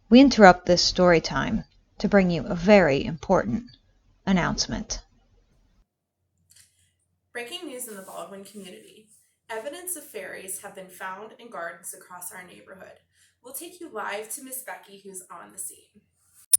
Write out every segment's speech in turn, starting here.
We interrupt this story time to bring you a very important announcement. Breaking news in the Baldwin community. Evidence of fairies have been found in gardens across our neighborhood. We'll take you live to Miss Becky, who's on the scene.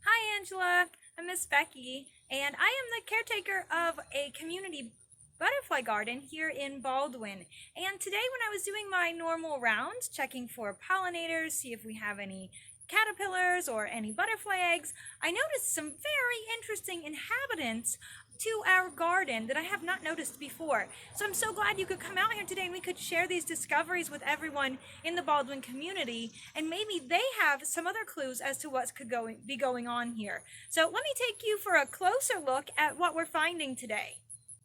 Hi, Angela. I'm Miss Becky, and I am the caretaker of a community butterfly garden here in Baldwin. And today, when I was doing my normal rounds, checking for pollinators, see if we have any caterpillars or any butterfly eggs, I noticed some very interesting inhabitants to our garden that I have not noticed before. So I'm so glad you could come out here today and we could share these discoveries with everyone in the Baldwin community, and maybe they have some other clues as to what could be going on here. So let me take you for a closer look at what we're finding today.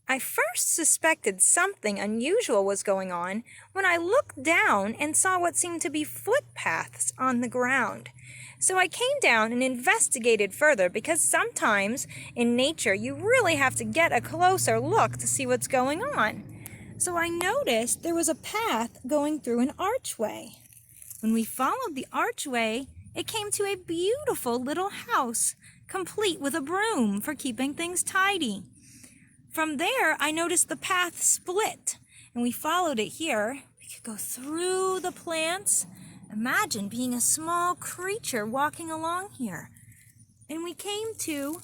I first suspected something unusual was going on when I looked down and saw what seemed to be footpaths on the ground. So I came down and investigated further, because sometimes in nature you really have to get a closer look to see what's going on. So I noticed there was a path going through an archway. When we followed the archway, it came to a beautiful little house, complete with a broom for keeping things tidy. From there, I noticed the path split, and we followed it here. We could go through the plants. Imagine being a small creature walking along here. And we came to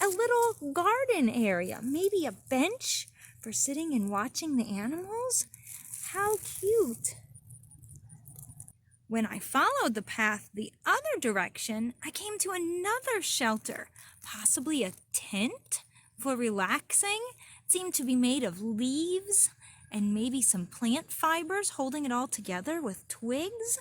a little garden area, maybe a bench for sitting and watching the animals. How cute. When I followed the path the other direction, I came to another shelter, possibly a tent for relaxing. It seemed to be made of leaves and maybe some plant fibers holding it all together with twigs.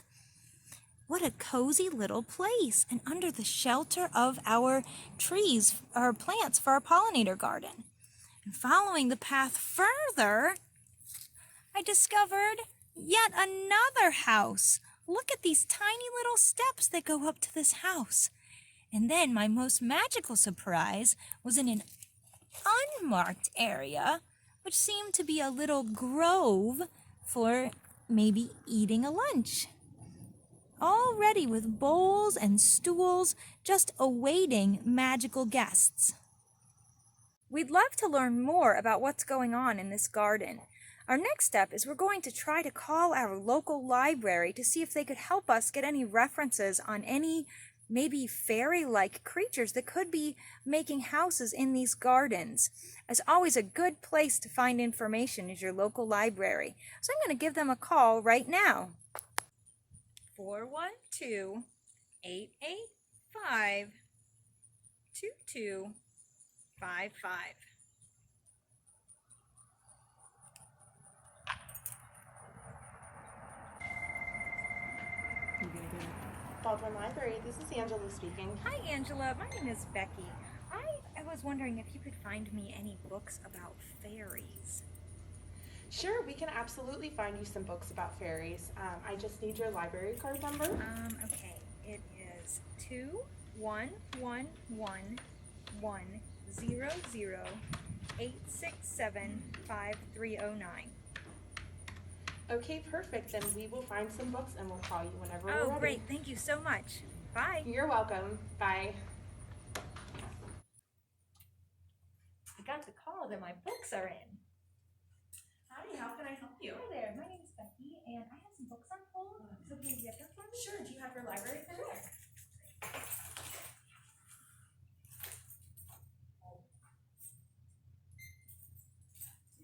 What a cozy little place, and under the shelter of our trees, our plants for our pollinator garden. And following the path further, I discovered yet another house. Look at these tiny little steps that go up to this house. And then my most magical surprise was in an unmarked area, which seemed to be a little grove for maybe eating a lunch. All ready with bowls and stools, just awaiting magical guests. We'd love to learn more about what's going on in this garden. Our next step is we're going to try to call our local library to see if they could help us get any references on any maybe fairy-like creatures that could be making houses in these gardens. As always, a good place to find information is your local library. So I'm going to give them a call right now. 412-885-2255. Baldwin Library, this is Angela speaking. Hi, Angela. My name is Becky. I was wondering if you could find me any books about fairies. Sure, we can absolutely find you some books about fairies. I just need your library card number. Okay. It is 211111008675309. Okay, perfect. Then we will find some books and we'll call you whenever we're Oh, ready. great. Thank you so much. Bye. You're welcome. Bye. I got the call that my books are in. Hi, how can I help you? Hi there. My name is Becky, and I have some books on hold. So can you get them for me? Sure, do you have your library card? Sure.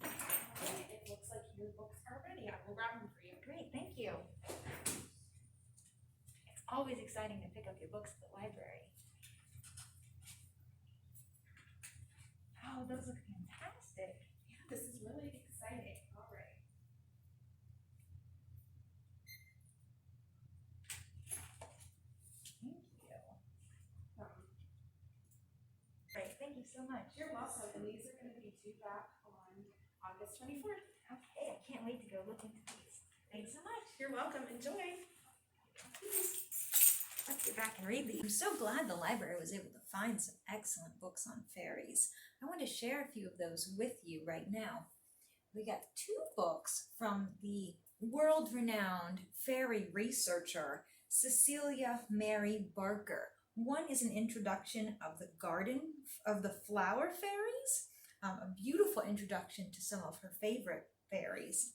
Okay, it looks like your books are ready. I will grab them for you. Great. Thank you. It's always exciting to pick up your books at the library. Oh, those look fantastic. Yeah, this is really exciting. All right. Thank you. Great. Thank you so much. You're welcome. And these are going to be due back on August 24th. Okay. I can't wait to go look into these. Thanks so much. You're welcome. Enjoy. Let's get back and read these. I'm so glad the library was able to find some excellent books on fairies. I want to share a few of those with you right now. We got 2 books from the world-renowned fairy researcher Cecilia Mary Barker. One is an introduction of the garden of the flower fairies, a beautiful introduction to some of her favorite fairies.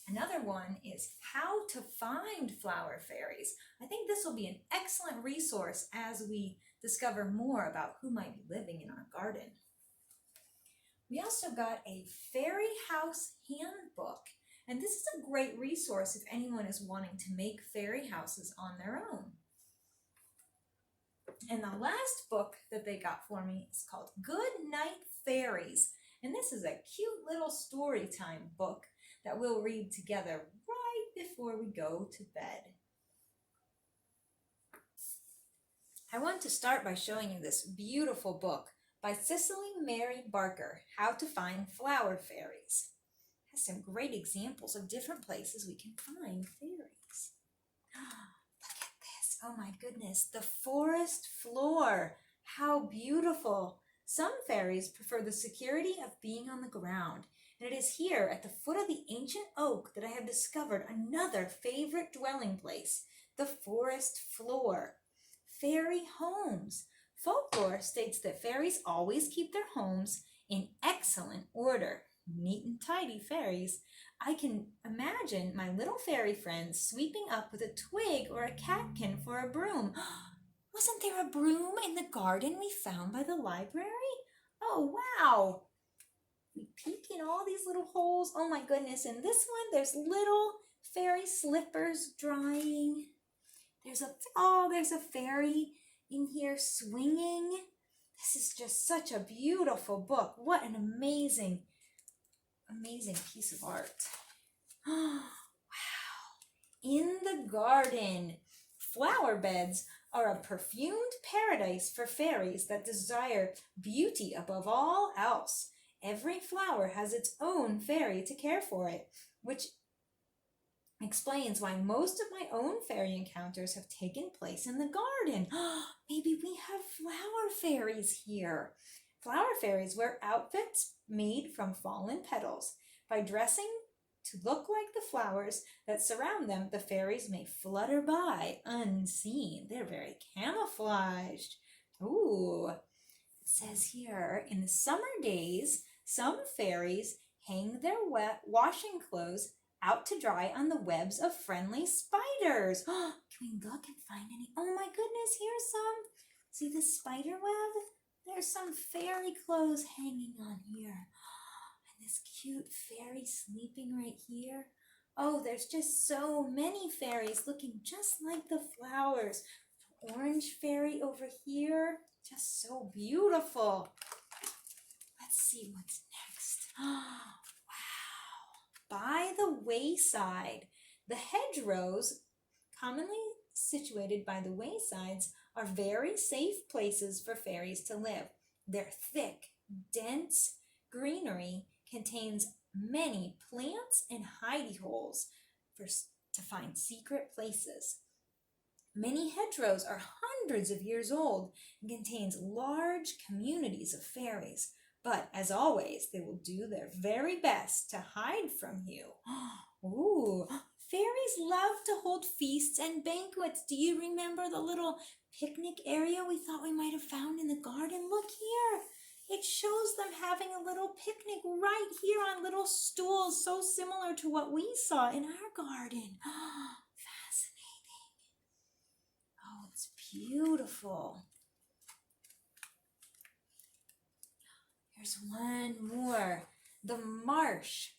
Another one is how to find flower fairies. I think this will be an excellent resource as we discover more about who might be living in our garden. We also got a fairy house handbook, and this is a great resource if anyone is wanting to make fairy houses on their own. And the last book that they got for me is called Good Night Fairies, and this is a cute little story time book that we'll read together right before we go to bed. I want to start by showing you this beautiful book by Cicely Mary Barker, How to Find Flower Fairies. It has some great examples of different places we can find fairies. Look at this. Oh my goodness. The forest floor. How beautiful. Some fairies prefer the security of being on the ground. And it is here at the foot of the ancient oak that I have discovered another favorite dwelling place, the forest floor. Fairy homes. Folklore states that fairies always keep their homes in excellent order. Neat and tidy fairies. I can imagine my little fairy friends sweeping up with a twig or a catkin for a broom. Wasn't there a broom in the garden we found by the library? Oh, wow. We peek in all these little holes. Oh my goodness. In this one, there's little fairy slippers drying. There's a fairy in here swinging. This is just such a beautiful book. What an amazing piece of art. Wow. In the garden. Flower beds are a perfumed paradise for fairies that desire beauty above all else. Every flower has its own fairy to care for it, which explains why most of my own fairy encounters have taken place in the garden. Maybe we have flower fairies here. Flower fairies wear outfits made from fallen petals. By dressing to look like the flowers that surround them, the fairies may flutter by unseen. They're very camouflaged. Ooh, it says here, in the summer days, some fairies hang their washing clothes out to dry on the webs of friendly spiders. Can we look and find any? Oh my goodness, here's some. See the spider web? There's some fairy clothes hanging on here. And this cute fairy sleeping right here. Oh, there's just so many fairies looking just like the flowers. Orange fairy over here. Just so beautiful. Let's see what's next. Wow. By the wayside. The hedgerows, commonly situated by the waysides, are very safe places for fairies to live. Their thick, dense greenery contains many plants and hidey holes to find secret places. Many hedgerows are hundreds of years old and contains large communities of fairies. But as always, they will do their very best to hide from you. Ooh, fairies love to hold feasts and banquets. Do you remember the little picnic area we thought we might have found in the garden? Look here. It shows them having a little picnic right here on little stools, so similar to what we saw in our garden. Fascinating. Oh, it's beautiful. Here's one more. The marsh.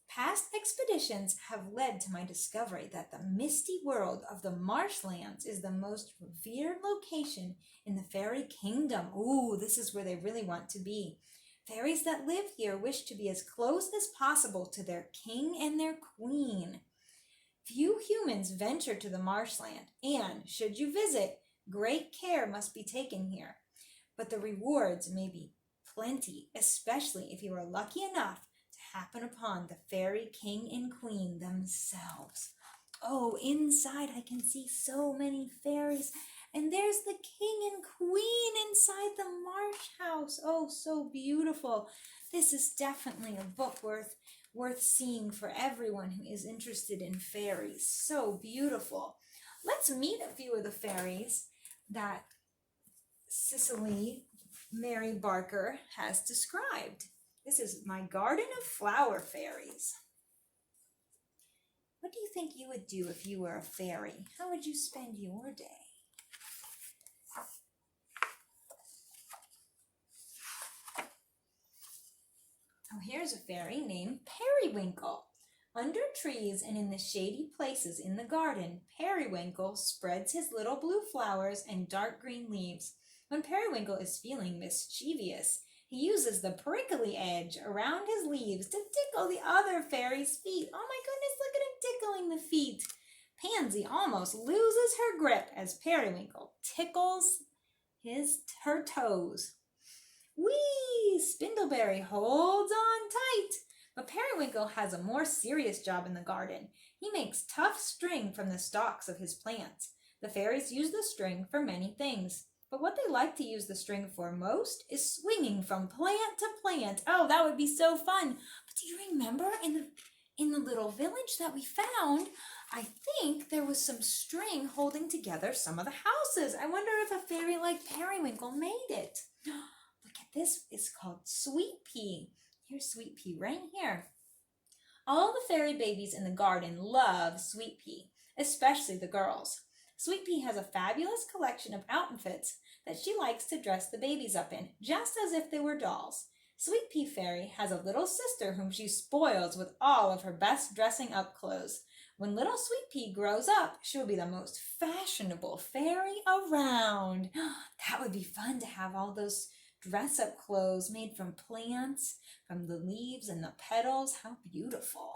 Past expeditions have led to my discovery that the misty world of the marshlands is the most revered location in the fairy kingdom. Ooh, this is where they really want to be. Fairies that live here wish to be as close as possible to their king and their queen. Few humans venture to the marshland, and should you visit, great care must be taken here. But the rewards may be plenty, especially if you are lucky enough to happen upon the fairy king and queen themselves. Oh, inside I can see so many fairies, and there's the king and queen inside the marsh house. Oh, so beautiful. This is definitely a book worth seeing for everyone who is interested in fairies. So beautiful. let's meet a few of the fairies that Cicely Mary Barker has described. This is my garden of flower fairies. What do you think you would do if you were a fairy? How would you spend your day? Oh, here's a fairy named Periwinkle. Under trees and in the shady places in the garden, Periwinkle spreads his little blue flowers and dark green leaves. When Periwinkle is feeling mischievous, he uses the prickly edge around his leaves to tickle the other fairies' feet. Oh my goodness, look at him tickling the feet. Pansy almost loses her grip as Periwinkle tickles her toes. Whee! Spindleberry holds on tight. But Periwinkle has a more serious job in the garden. He makes tough string from the stalks of his plants. The fairies use the string for many things, but what they like to use the string for most is swinging from plant to plant. Oh, that would be so fun. But do you remember in the little village that we found, I think there was some string holding together some of the houses. I wonder if a fairy like Periwinkle made it. Look at this, it's called Sweet Pea. Here's Sweet Pea right here. All the fairy babies in the garden love Sweet Pea, especially the girls. Sweet Pea has a fabulous collection of outfits that she likes to dress the babies up in, just as if they were dolls. Sweet Pea Fairy has a little sister whom she spoils with all of her best dressing up clothes. When little Sweet Pea grows up, she will be the most fashionable fairy around. That would be fun to have all those dress-up clothes made from plants, from the leaves and the petals. How beautiful.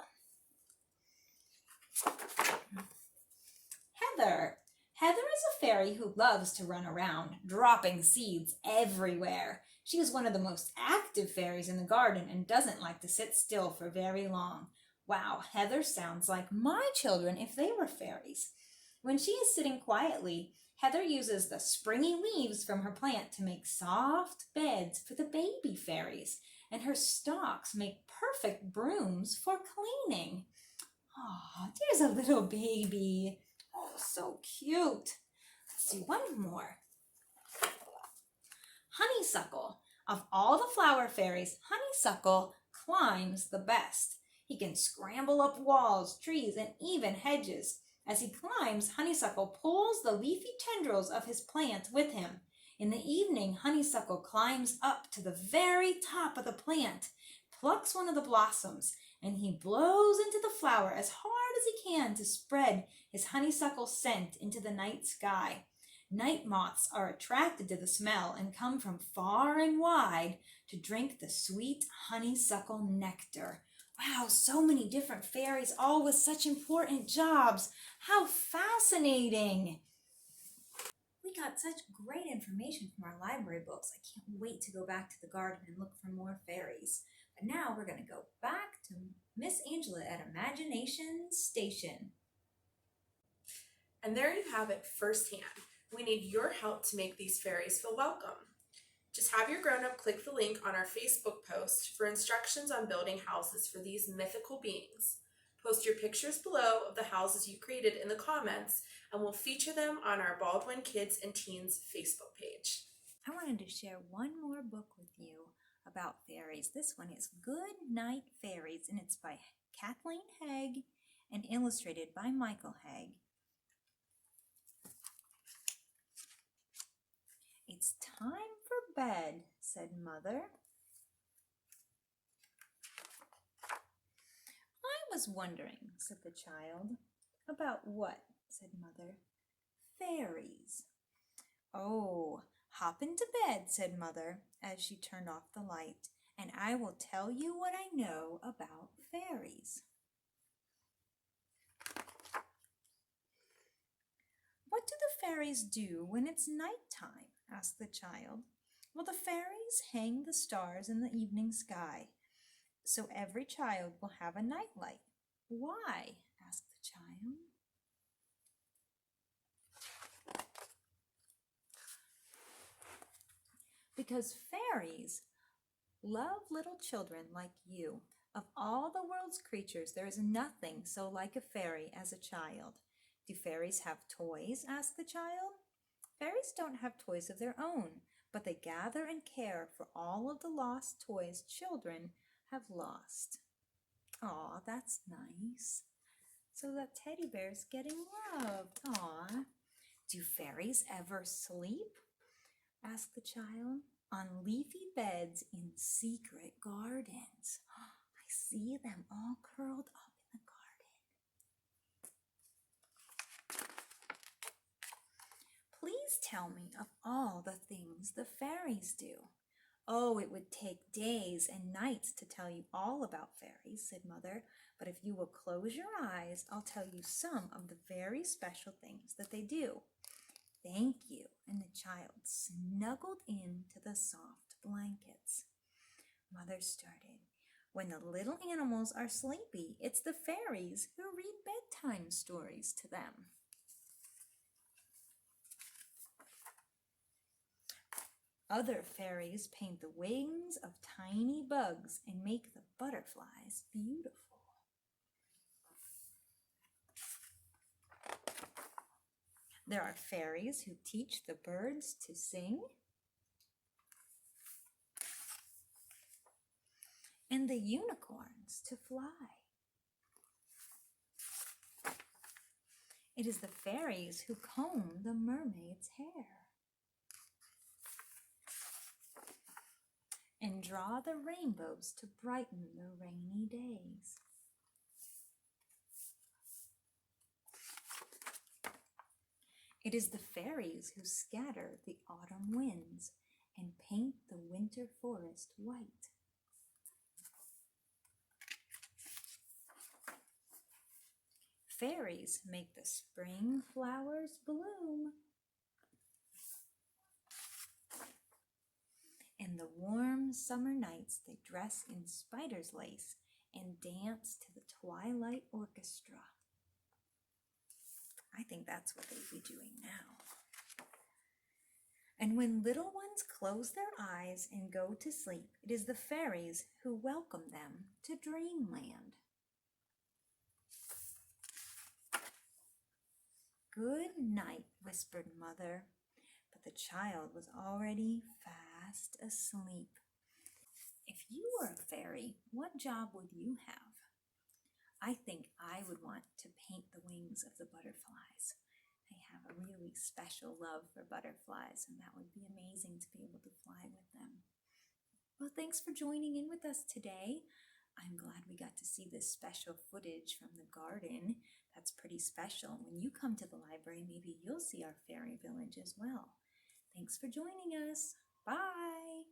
Heather. Heather is a fairy who loves to run around, dropping seeds everywhere. She is one of the most active fairies in the garden and doesn't like to sit still for very long. Wow, Heather sounds like my children if they were fairies. When she is sitting quietly, Heather uses the springy leaves from her plant to make soft beds for the baby fairies, and her stalks make perfect brooms for cleaning. Oh, there's a little baby. Oh, so cute. Let's see one more. Honeysuckle. Of all the flower fairies, Honeysuckle climbs the best. He can scramble up walls, trees, and even hedges. As he climbs, Honeysuckle pulls the leafy tendrils of his plant with him. In the evening, Honeysuckle climbs up to the very top of the plant, plucks one of the blossoms, and he blows into the flower as hard as he can to spread his honeysuckle scent into the night sky. Night moths are attracted to the smell and come from far and wide to drink the sweet honeysuckle nectar. Wow, so many different fairies, all with such important jobs. How fascinating! We got such great information from our library books. I can't wait to go back to the garden and look for more fairies. But now we're going to go back to Miss Angela at Imagination Station. And there you have it firsthand. We need your help to make these fairies feel welcome. Just have your grown-up click the link on our Facebook post for instructions on building houses for these mythical beings. Post your pictures below of the houses you created in the comments, and we'll feature them on our Baldwin Kids and Teens Facebook page. I wanted to share one more book with you about fairies. This one is Good Night Fairies, and it's by Kathleen Haig and illustrated by Michael Haig. It's time for bed, said Mother. I was wondering, said the child. About what? Said Mother. Fairies. Oh, hop into bed, said Mother, as she turned off the light, and I will tell you what I know about fairies. What do the fairies do when it's nighttime? Asked the child. Well, the fairies hang the stars in the evening sky, so every child will have a nightlight. Why? Asked the child. Because fairies love little children like you. Of all the world's creatures, there is nothing so like a fairy as a child. Do fairies have toys? Asked the child. Fairies don't have toys of their own, but they gather and care for all of the lost toys children have lost. Aw, that's nice. So that teddy bear's getting loved. Aw. Do fairies ever sleep? Asked the child. On leafy beds in secret gardens. I see them all curled up in the garden. Please tell me of all the things the fairies do. Oh, it would take days and nights to tell you all about fairies, said Mother, but if you will close your eyes, I'll tell you some of the very special things that they do. Thank you, and the child snuggled into the soft blankets. Mother started. When the little animals are sleepy, it's the fairies who read bedtime stories to them. Other fairies paint the wings of tiny bugs and make the butterflies beautiful. There are fairies who teach the birds to sing and the unicorns to fly. It is the fairies who comb the mermaid's hair and draw the rainbows to brighten the rainy days. It is the fairies who scatter the autumn winds and paint the winter forest white. Fairies make the spring flowers bloom. In the warm summer nights, they dress in spider's lace and dance to the twilight orchestra. I think that's what they'd be doing now. And when little ones close their eyes and go to sleep, it is the fairies who welcome them to dreamland. Good night, whispered Mother, but the child was already fast asleep. If you were a fairy, what job would you have? I think I would want to paint the wings of the butterflies. I have a really special love for butterflies, and that would be amazing to be able to fly with them. Well, thanks for joining in with us today. I'm glad we got to see this special footage from the garden. That's pretty special. When you come to the library, maybe you'll see our fairy village as well. Thanks for joining us. Bye.